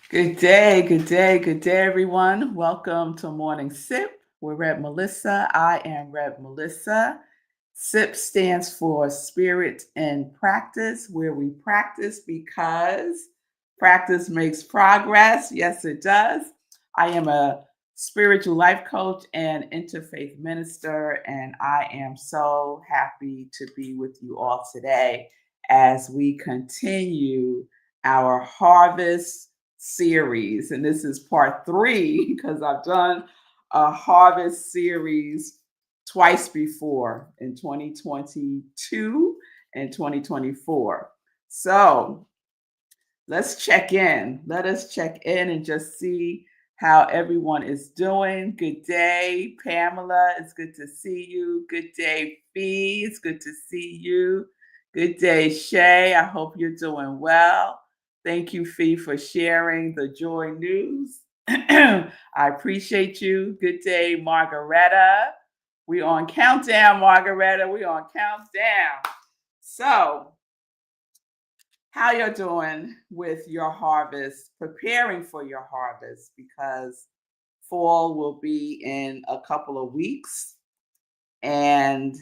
Good day, good day, good day, everyone. Welcome to Morning Sip. We're Reb Melissa. I am Reb Melissa. SIP stands for Spirit and Practice, where we practice because practice makes progress. Yes, it does. I am a spiritual life coach and interfaith minister, and I am so happy to be with you all today as we continue our harvest series. And this is part 3 because I've done a harvest series twice before in 2022 and 2024. So let's check in. Let us check in and just see how everyone is doing. Good day, Pamela. It's good to see you. Good day, Fee. It's good to see you. Good day, Shay. I hope you're doing well. Thank you, Fee, for sharing the joy news. I appreciate you. Good day, Margaretta. We on countdown, Margaretta. We on countdown. So, how you're doing with your harvest, preparing for your harvest, because fall will be in a couple of weeks, and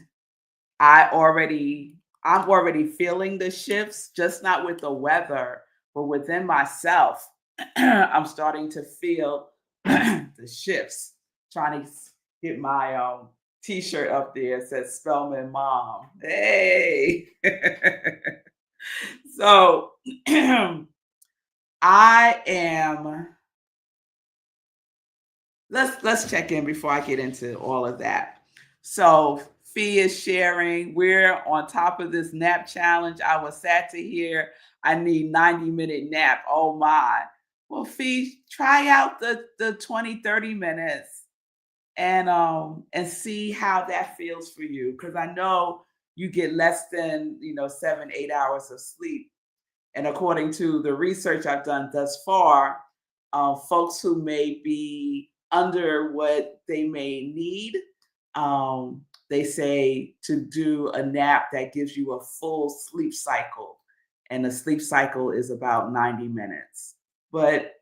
I'm already feeling the shifts, just not with the weather, but within myself. I'm starting to feel the shifts. Trying to get my t-shirt up there. It says Spellman Mom. Hey. So I am let's check in before I get into all of that. So Fee is sharing. We're on top of this nap challenge. I was sad to hear I need 90-minute nap. Oh my. Well, Fee, try out the 20-30 minutes and see how that feels for you. Because I know you get less than 7-8 hours of sleep. And according to the research I've done thus far, folks who may be under what they may need, they say to do a nap that gives you a full sleep cycle. And the sleep cycle is about 90 minutes. But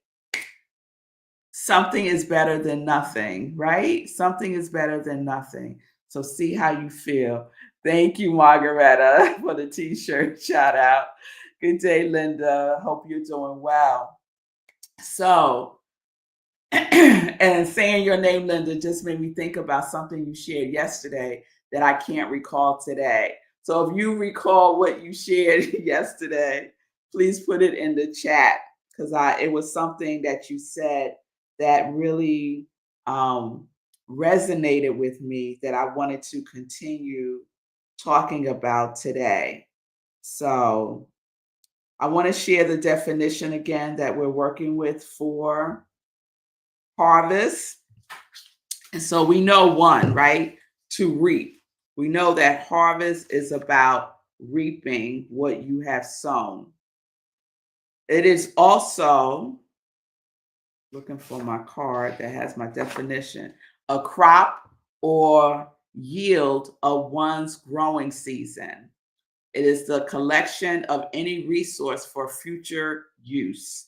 something is better than nothing, right? Something is better than nothing. So see how you feel. Thank you, Margaretta, for the t-shirt shout out. Good day, Linda. Hope you're doing well. So, and saying your name, Linda, just made me think about something you shared yesterday that I can't recall today. So if you recall what you shared yesterday, please put it in the chat because it was something that you said that really resonated with me that I wanted to continue talking about today. So I want to share the definition again that we're working with for harvest. And so we know one, right? To reap. We know that harvest is about reaping what you have sown. It is also, looking for my card that has my definition, a crop or yield of one's growing season. It is the collection of any resource for future use.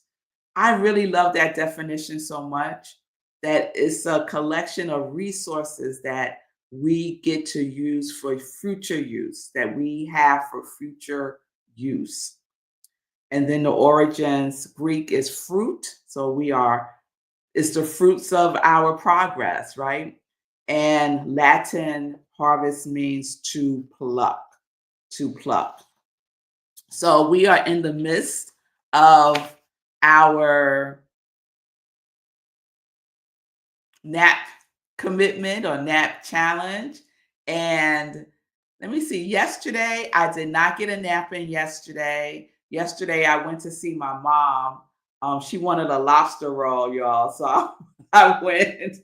I really love that definition so much, that it's a collection of resources that we get to use for future use, that we have for future use. And then the origins, Greek is fruit. So it's the fruits of our progress, right? And Latin harvest means to pluck, to pluck. So we are in the midst of our nap commitment or nap challenge. And let me see, yesterday, I did not get a nap in yesterday. Yesterday, I went to see my mom. She wanted a lobster roll, y'all. So I went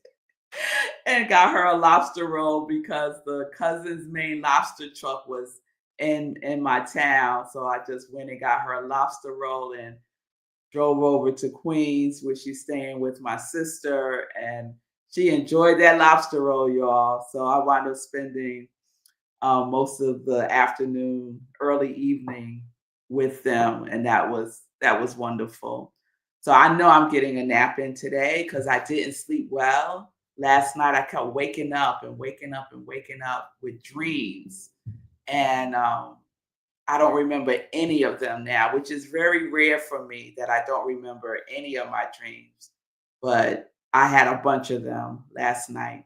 and got her a lobster roll because the cousin's main lobster truck was in my town. So I just went and got her a lobster roll and drove over to Queens, where she's staying with my sister, and she enjoyed that lobster roll, y'all. So I wound up spending most of the afternoon, early evening with them, and that was wonderful. So I know I'm getting a nap in today because I didn't sleep well. Last night I kept waking up and waking up and waking up with dreams. And I don't remember any of them now, which is very rare for me that I don't remember any of my dreams. But I had a bunch of them last night.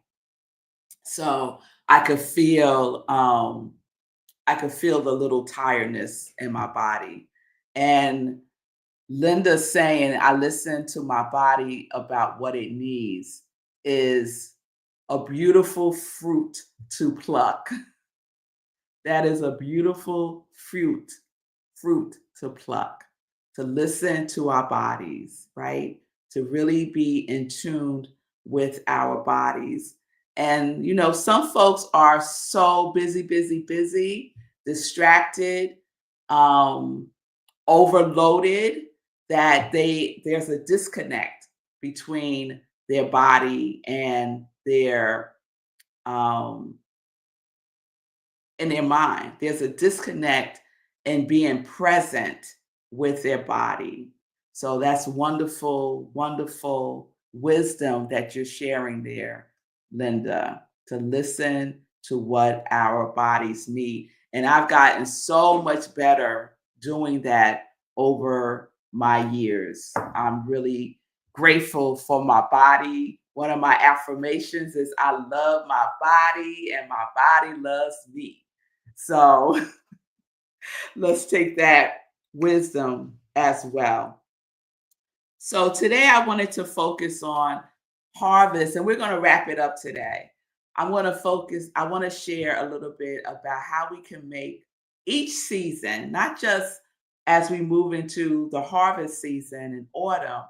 So I could feel I could feel the little tiredness in my body. And Linda saying, I listen to my body about what it needs is a beautiful fruit to pluck. That is a beautiful fruit to pluck, to listen to our bodies, right? To really be in tune with our bodies. And, some folks are so busy, busy, busy, distracted, um, overloaded that there's a disconnect between their body um, in their mind. There's a disconnect in being present with their body. So that's wonderful, wonderful wisdom that you're sharing there, Linda, to listen to what our bodies need. And I've gotten so much better doing that over my years. I'm really grateful for my body. One of my affirmations is I love my body and my body loves me. So let's take that wisdom as well. So today I wanted to focus on harvest, and we're going to wrap it up today. I want to share a little bit about how we can make each season, not just as we move into the harvest season in autumn,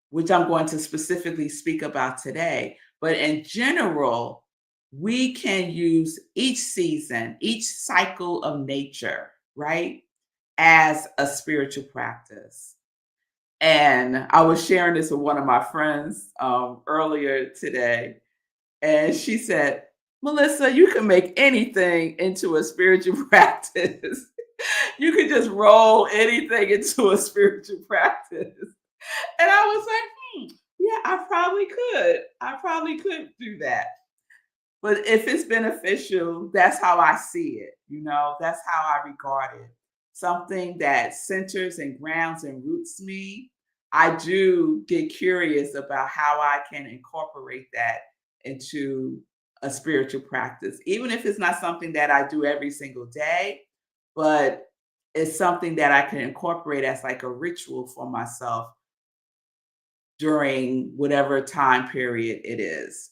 which I'm going to specifically speak about today. But in general, we can use each season, each cycle of nature, right, as a spiritual practice. And I was sharing this with one of my friends earlier today, and she said, Melissa, you can make anything into a spiritual practice. You can just roll anything into a spiritual practice. And I was like, yeah, I probably could. I probably could do that. But if it's beneficial, that's how I see it. That's how I regard it. Something that centers and grounds and roots me. I do get curious about how I can incorporate that into a spiritual practice, even if it's not something that I do every single day, but it's something that I can incorporate as like a ritual for myself during whatever time period it is.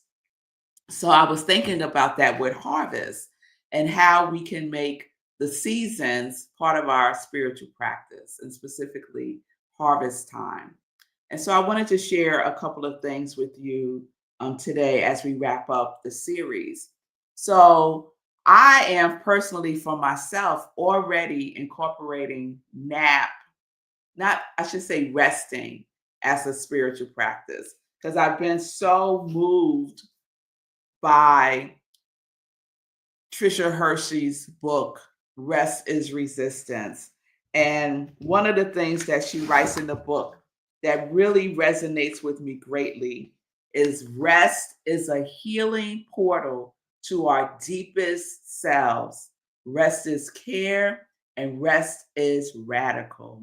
So I was thinking about that with harvest and how we can make the seasons part of our spiritual practice, and specifically harvest time. And so I wanted to share a couple of things with you today as we wrap up the series. So I am personally, for myself, already incorporating not, I should say, resting as a spiritual practice, because I've been so moved by Tricia Hersey's book, Rest is Resistance. And one of the things that she writes in the book that really resonates with me greatly is rest is a healing portal to our deepest selves. Rest is care and rest is radical.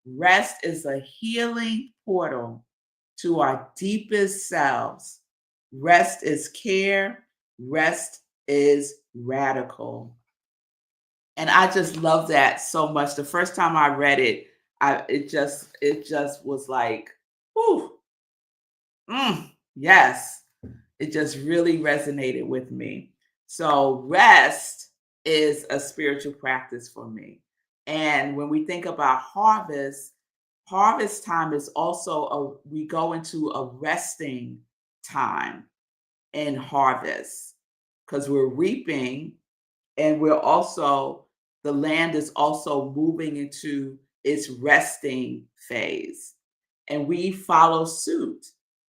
Rest is a healing portal to our deepest selves. Rest is care. Rest is radical. And I just love that so much. The first time I read it, it just was like, whew, yes. It just really resonated with me. So rest is a spiritual practice for me. And when we think about harvest time is also we go into a resting time in harvest because we're reaping, and the land is also moving into its resting phase. And we follow suit,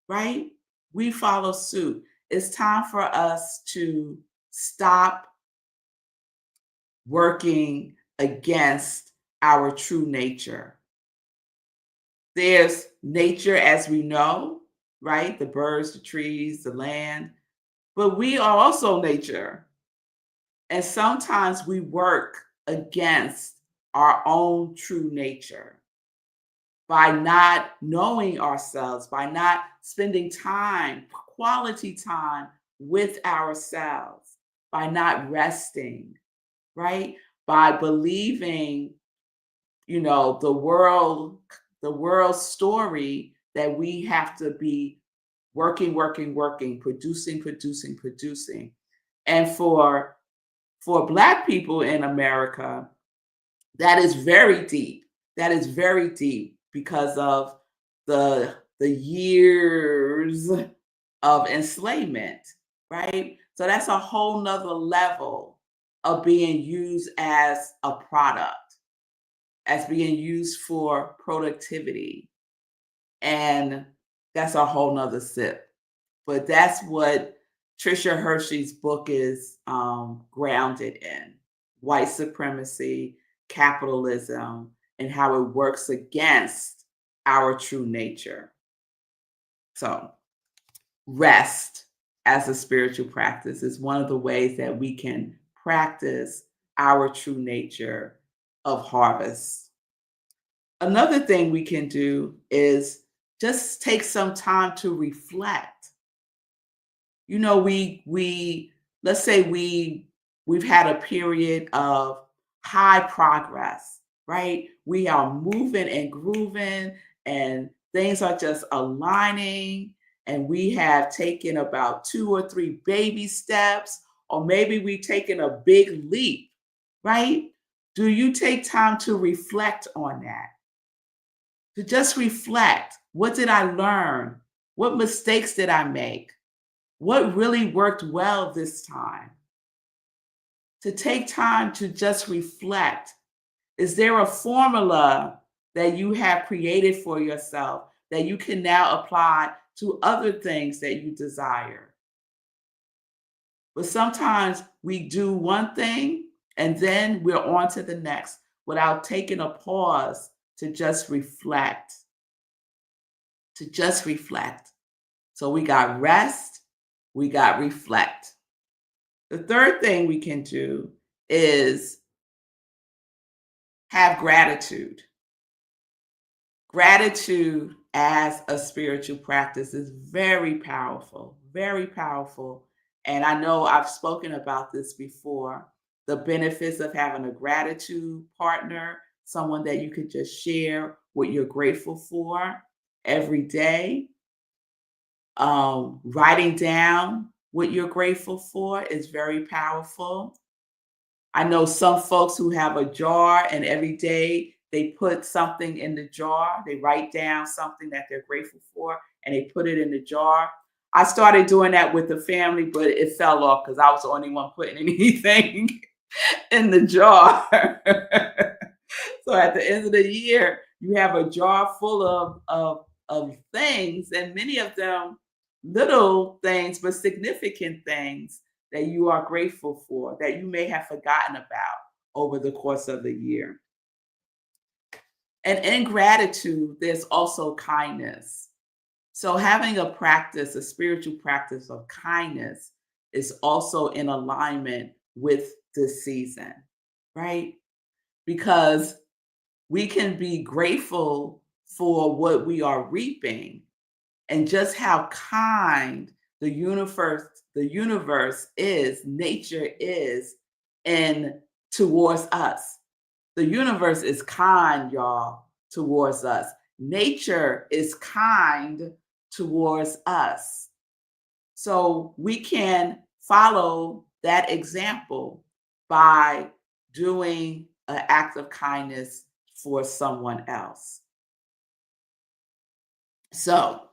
right? We follow suit. It's time for us to stop working against our true nature. There's nature as we know, right? The birds, the trees, the land. But we are also nature. And sometimes we work against our own true nature by not knowing ourselves, by not spending time, quality time with ourselves, by not resting, right? By believing, the world's story that we have to be working, working, working, producing, producing, producing. And for Black people in America, that is very deep. That is very deep because of the years of enslavement, right? So that's a whole nother level of being used as a product, as being used for productivity. And that's a whole nother sip. But that's what Tricia Hersey's book is grounded in: white supremacy, capitalism, and how it works against our true nature. So, rest as a spiritual practice is one of the ways that we can practice our true nature of harvest. Another thing we can do is just take some time to reflect. We let's say we've had a period of high progress, right? We are moving and grooving, and things are just aligning, and we have taken about 2 or 3 baby steps, or maybe we've taken a big leap, right? Do you take time to reflect on that? To just reflect. What did I learn? What mistakes did I make? What really worked well this time? To take time to just reflect. Is there a formula that you have created for yourself that you can now apply to other things that you desire? But sometimes we do one thing and then we're on to the next without taking a pause to just reflect. To just reflect. So we got rest, we got reflect. The third thing we can do is have gratitude. Gratitude as a spiritual practice is very powerful, very powerful. And I know I've spoken about this before, the benefits of having a gratitude partner, someone that you could just share what you're grateful for every day. Writing down what you're grateful for is very powerful. I know some folks who have a jar and every day they put something in the jar. They write down something that they're grateful for and they put it in the jar. I started doing that with the family, but it fell off because I was the only one putting anything in the jar. So at the end of the year, you have a jar full of things, and many of them little things, but significant things that you are grateful for that you may have forgotten about over the course of the year. And in gratitude, there's also kindness. So having a practice, a spiritual practice of kindness, is also in alignment with this season, right? Because we can be grateful for what we are reaping and just how kind the universe is, nature is, and towards us. The universe is kind, y'all, towards us. Nature is kind towards us. So we can follow that example by doing an act of kindness for someone else. So,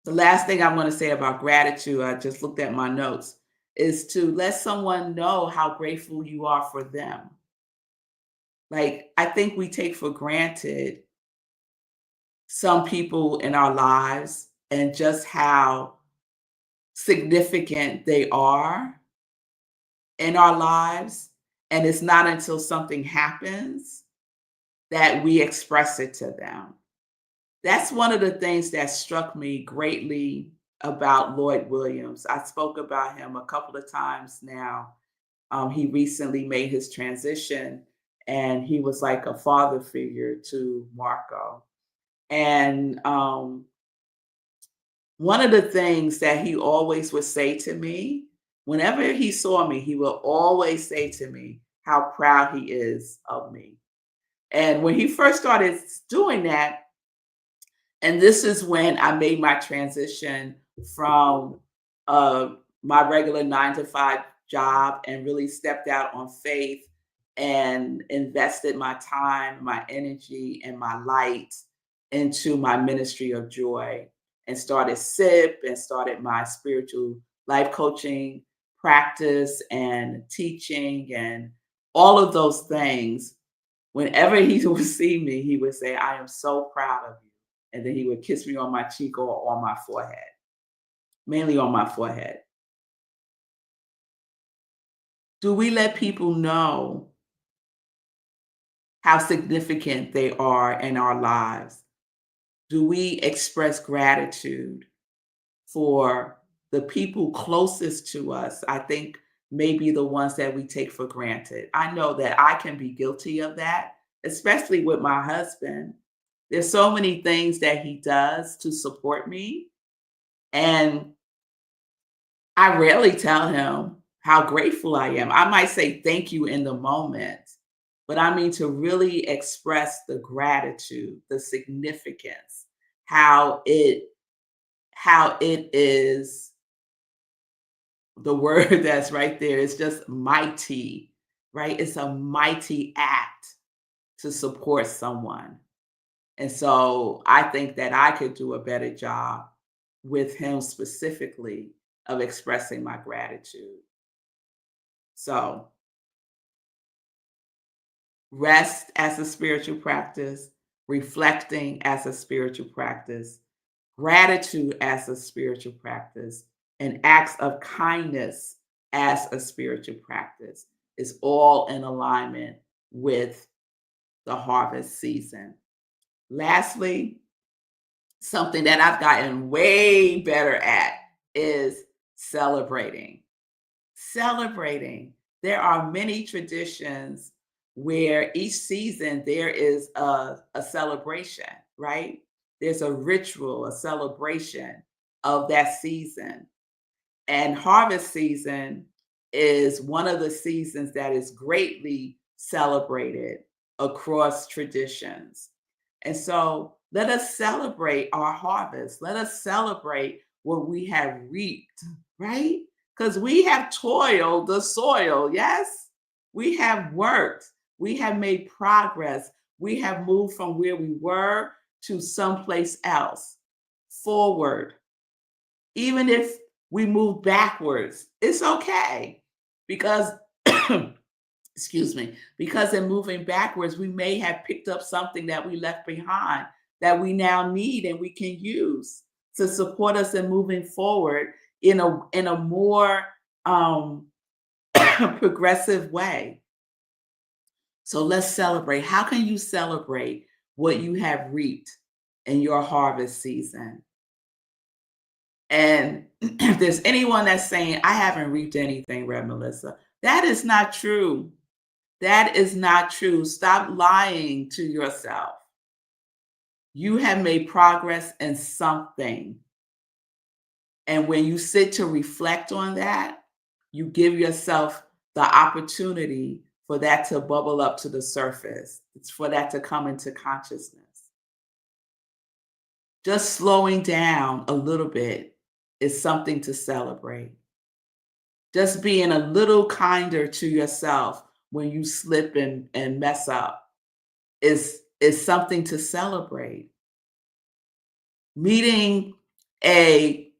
the last thing I'm going to say about gratitude, I just looked at my notes, is to let someone know how grateful you are for them. Like, I think we take for granted some people in our lives and just how significant they are in our lives. And it's not until something happens that we express it to them. That's one of the things that struck me greatly about Lloyd Williams. I spoke about him a couple of times now. He recently made his transition, and he was like a father figure to Marco. And one of the things that he always would say to me, whenever he saw me, he will always say to me how proud he is of me. And when he first started doing that, and this is when I made my transition from uh, my regular 9 to 5 job and really stepped out on faith and invested my time, my energy, and my light into my ministry of joy and started SIP and started my spiritual life coaching practice and teaching and all of those things. Whenever he would see me, he would say, "I am so proud of you." And then he would kiss me on my cheek or on my forehead, mainly on my forehead. Do we let people know how significant they are in our lives? Do we express gratitude for the people closest to us? I think maybe the ones that we take for granted. I know that I can be guilty of that, especially with my husband. There's so many things that he does to support me, and I rarely tell him how grateful I am. I might say thank you in the moment, but I mean to really express the gratitude, the significance, how it is the word that's right there is just mighty, right? It's a mighty act to support someone. And so I think that I could do a better job with him specifically of expressing my gratitude. So, rest as a spiritual practice, reflecting as a spiritual practice, gratitude as a spiritual practice, and acts of kindness as a spiritual practice is all in alignment with the harvest season. Lastly, something that I've gotten way better at is celebrating. Celebrating. There are many traditions where each season there is a celebration, right? There's a ritual, a celebration of that season. And harvest season is one of the seasons that is greatly celebrated across traditions. And so let us celebrate our harvest. Let us celebrate what we have reaped, right? Because we have toiled the soil, yes? We have worked, we have made progress, we have moved from where we were to someplace else, forward. Even if we move backwards, it's okay because, excuse me, because in moving backwards, we may have picked up something that we left behind that we now need and we can use to support us in moving forward in a more progressive way. So let's celebrate. How can you celebrate what you have reaped in your harvest season? And if there's anyone that's saying, I haven't reaped anything, Rev Melissa, that is not true. That is not true. Stop lying to yourself. You have made progress in something. And when you sit to reflect on that, you give yourself the opportunity for that to bubble up to the surface. It's for that to come into consciousness. Just slowing down a little bit is something to celebrate. Just being a little kinder to yourself when you slip and mess up is something to celebrate. Meeting a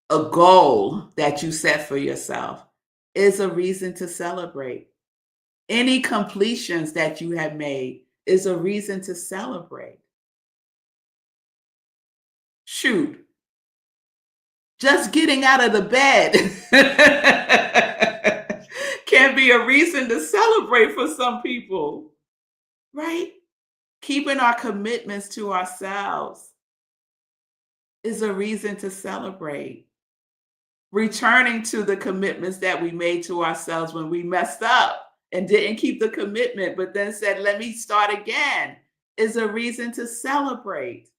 goal that you set for yourself is a reason to celebrate. Any completions that you have made is a reason to celebrate. Shoot, just getting out of the bed can be a reason to celebrate for some people. right? Keeping our commitments to ourselves is a reason to celebrate. Returning to the commitments that we made to ourselves when we messed up and didn't keep the commitment, but then said, let me start again, is a reason to celebrate.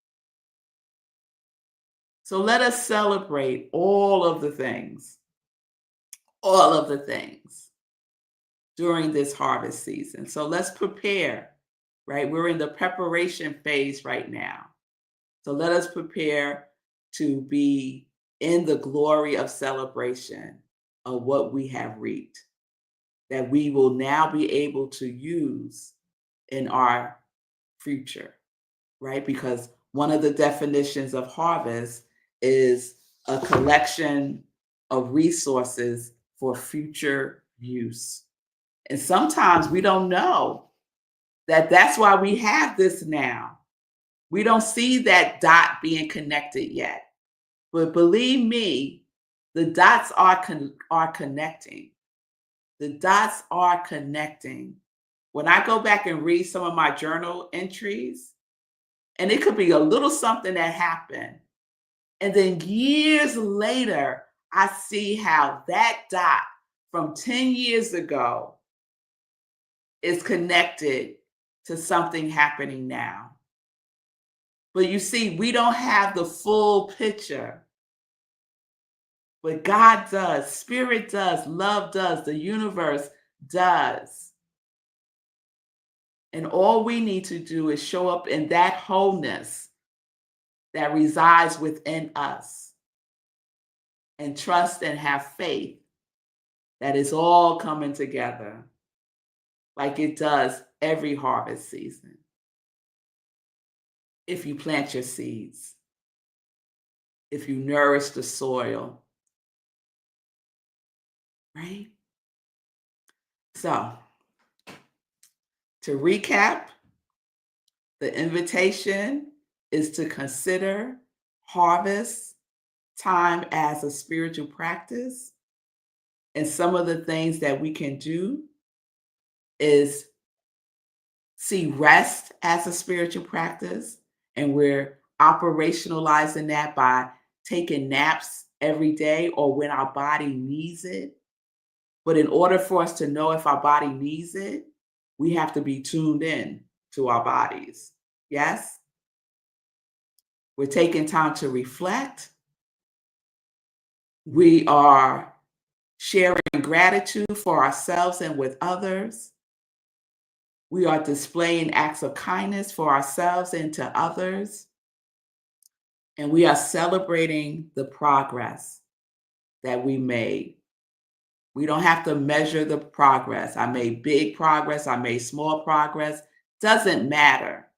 So let us celebrate all of the things during this harvest season. So let's prepare, right? We're in the preparation phase right now. So let us prepare to be in the glory of celebration of what we have reaped, that we will now be able to use in our future, right? Because one of the definitions of harvest is a collection of resources for future use. And sometimes we don't know that that's why we have this now. We don't see that dot being connected yet. But believe me, the dots are connecting. The dots are connecting. When I go back and read some of my journal entries, and it could be a little something that happened, and then years later, I see how that dot from 10 years ago is connected to something happening now. But you see, we don't have the full picture. But God does, Spirit does, love does, the universe does. And all we need to do is show up in that wholeness that resides within us and trust and have faith that it's all coming together like it does every harvest season. If you plant your seeds, if you nourish the soil, right? So, to recap, the invitation is to consider harvest time as a spiritual practice. And some of the things that we can do is see rest as a spiritual practice. And we're operationalizing that by taking naps every day or when our body needs it. But in order for us to know if our body needs it, we have to be tuned in to our bodies. Yes? We're taking time to reflect. We are sharing gratitude for ourselves and with others. We are displaying acts of kindness for ourselves and to others. And we are celebrating the progress that we made. We don't have to measure the progress. I made big progress. I made small progress. Doesn't matter.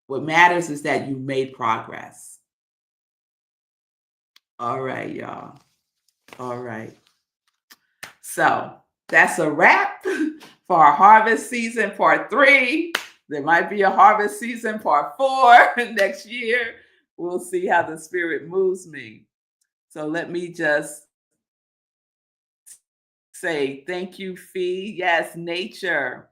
What matters is that you made progress. All right, y'all. All right. So that's a wrap for our harvest season part 3. There might be a harvest season part 4 next year. We'll see how the Spirit moves me. So let me just say thank you, Fee. Yes, nature.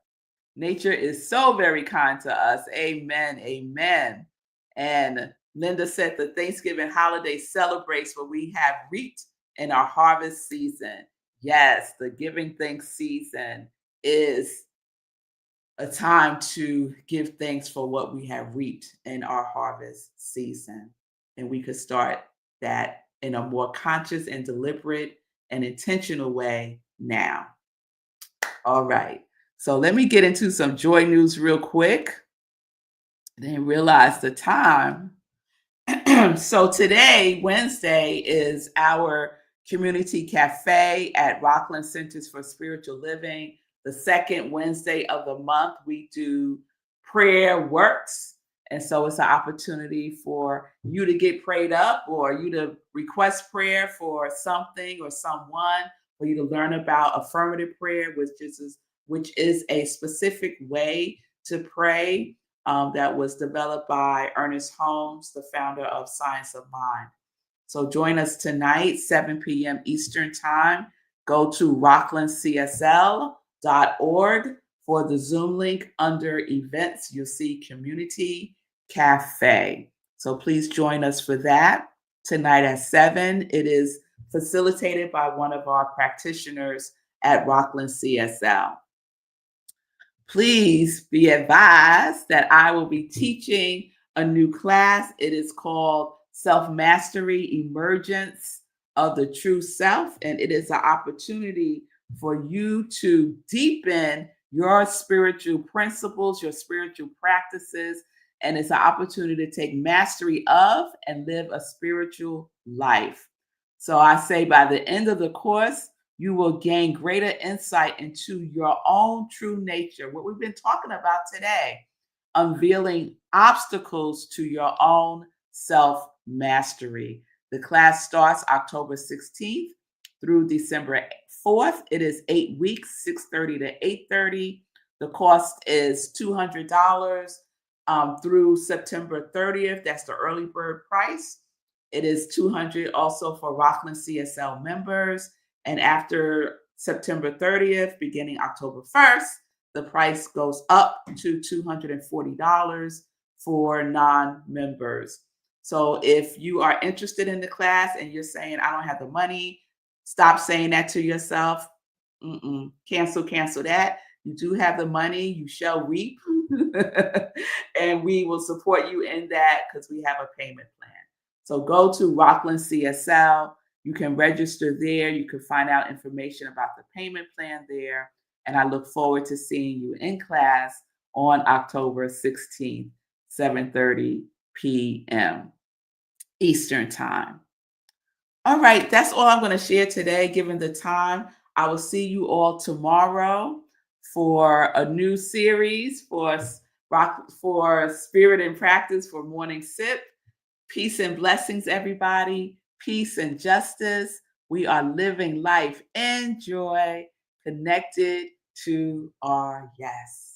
Nature is so very kind to us. Amen. Amen. And Linda said the Thanksgiving holiday celebrates what we have reaped in our harvest season. Yes, the giving thanks season is a time to give thanks for what we have reaped in our harvest season. And we could start that in a more conscious and deliberate and intentional way now. All right. So let me get into some joy news real quick. I didn't realize the time. So today, Wednesday, is our community cafe at Rockland Centers for Spiritual Living. The second Wednesday of the month, we do prayer works. And so it's an opportunity for you to get prayed up or you to request prayer for something or someone, for you to learn about affirmative prayer, which is a specific way to pray that was developed by Ernest Holmes, the founder of Science of Mind. So join us tonight, 7 p.m. Eastern Time. Go to rocklandcsl.org For the Zoom link under events, you'll see Community Cafe. So please join us for that tonight at 7. It is facilitated by one of our practitioners at Rockland CSL. Please be advised that I will be teaching a new class. It is called Self-Mastery Emergence of the True Self, and it is an opportunity for you to deepen your spiritual principles, your spiritual practices, and it's an opportunity to take mastery of and live a spiritual life. So I say by the end of the course, you will gain greater insight into your own true nature. What we've been talking about today, unveiling obstacles to your own self mastery. The class starts October 16th through December 4th. It is 8 weeks, 6:30 to 8:30. The cost is $200 through September 30th. That's the early bird price. It is $200 also for Rockland CSL members. And after September 30th, beginning October 1st, the price goes up to $240 for non-members. So if you are interested in the class and you're saying, I don't have the money, stop saying that to yourself. Cancel that. You do have the money, you shall reap. And we will support you in that because we have a payment plan. So go to Rockland CSL. You can register there. You can find out information about the payment plan there. And I look forward to seeing you in class on October 16th, 7:30 p.m. Eastern Time. All right, that's all I'm going to share today, given the time. I will see you all tomorrow for a new series for Spirit and Practice for Morning Sip. Peace and blessings, everybody. Peace and justice. We are living life in joy, connected to our yes.